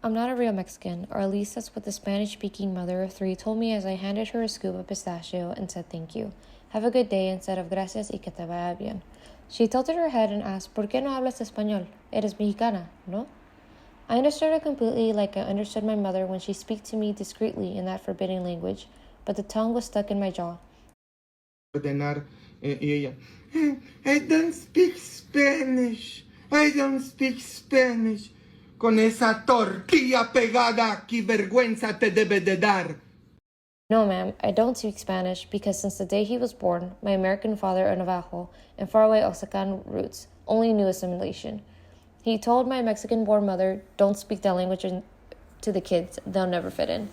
I'm not a real Mexican, or at least that's what the Spanish-speaking mother of three told me as I handed her a scoop of pistachio and said thank you. Have a good day instead of gracias y que te vaya bien. She tilted her head and asked, ¿Por qué no hablas español? Eres mexicana, no? I understood her completely like I understood my mother when she speaks to me discreetly in that forbidding language, but the tongue was stuck in my jaw. Ordenar, y ella, I don't speak Spanish. I don't speak Spanish. Con esa tortilla pegada, qué vergüenza te debe de dar. No, ma'am, I don't speak Spanish because since the day he was born, my American father, a Navajo, and faraway Oaxacan roots, only knew assimilation. He told my Mexican-born mother, don't speak that language to the kids, they'll never fit in.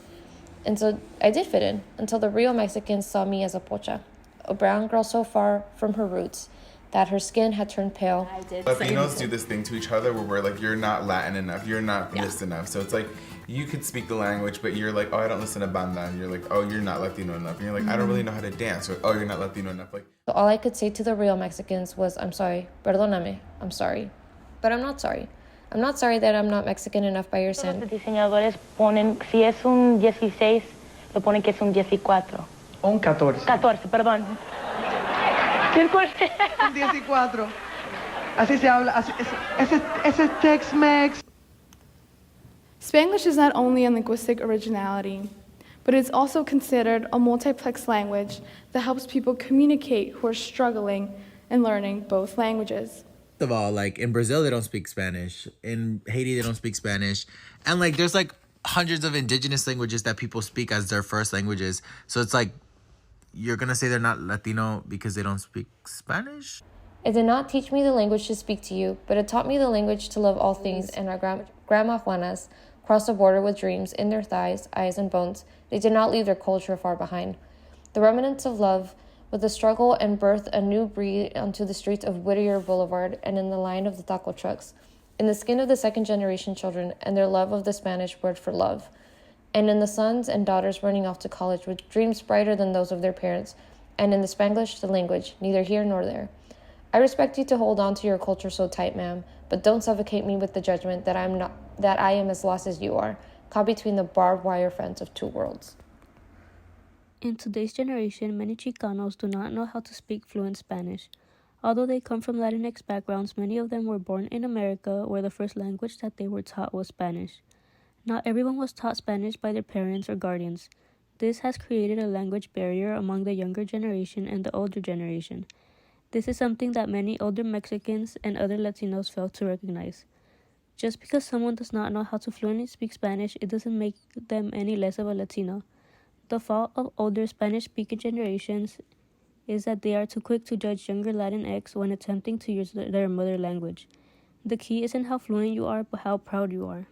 And so I did fit in, until the real Mexicans saw me as a pocha, a brown girl so far from her roots that her skin had turned pale. Latinos do this thing to each other where we're like, you're not Latin enough, you're not this enough. So it's like, you could speak the language, but you're like, oh, I don't listen to banda. And you're like, oh, you're not Latino enough. And you're like, I don't really know how to dance. Or, oh, you're not Latino enough. Like, So all I could say to the real Mexicans was, I'm sorry, perdóname, I'm sorry. But I'm not sorry. I'm not sorry that I'm not Mexican enough by your sin. Los diseñadores ponen, si es un 16, lo ponen que es un 14. Un 14. 14, perdón. Un 14. Así se habla. Ese es Tex-Mex. Spanglish is not only a linguistic originality, but it's also considered a multiplex language that helps people communicate who are struggling in learning both languages. Of all, like in Brazil they don't speak Spanish, in Haiti they don't speak Spanish, and like there's like hundreds of indigenous languages that people speak as their first languages. So it's like you're gonna say they're not Latino because they don't speak Spanish? It did not teach me the language to speak to you, but it taught me the language to love all things, and our Grandma Juanas crossed the border with dreams in their thighs, eyes, and bones. They did not leave their culture far behind. The remnants of love with the struggle and birth a new breed onto the streets of Whittier Boulevard and in the line of the taco trucks, in the skin of the second-generation children and their love of the Spanish word for love, and in the sons and daughters running off to college with dreams brighter than those of their parents, and in the Spanglish, the language, neither here nor there. I respect you to hold on to your culture so tight, ma'am, but don't suffocate me with the judgment that I am as lost as you are, caught between the barbed wire fence of two worlds. In today's generation, many Chicanos do not know how to speak fluent Spanish. Although they come from Latinx backgrounds, many of them were born in America where the first language that they were taught was Spanish. Not everyone was taught Spanish by their parents or guardians. This has created a language barrier among the younger generation and the older generation. This is something that many older Mexicans and other Latinos fail to recognize. Just because someone does not know how to fluently speak Spanish, it doesn't make them any less of a Latino. The fault of older Spanish-speaking generations is that they are too quick to judge younger Latinx when attempting to use their mother language. The key isn't how fluent you are, but how proud you are.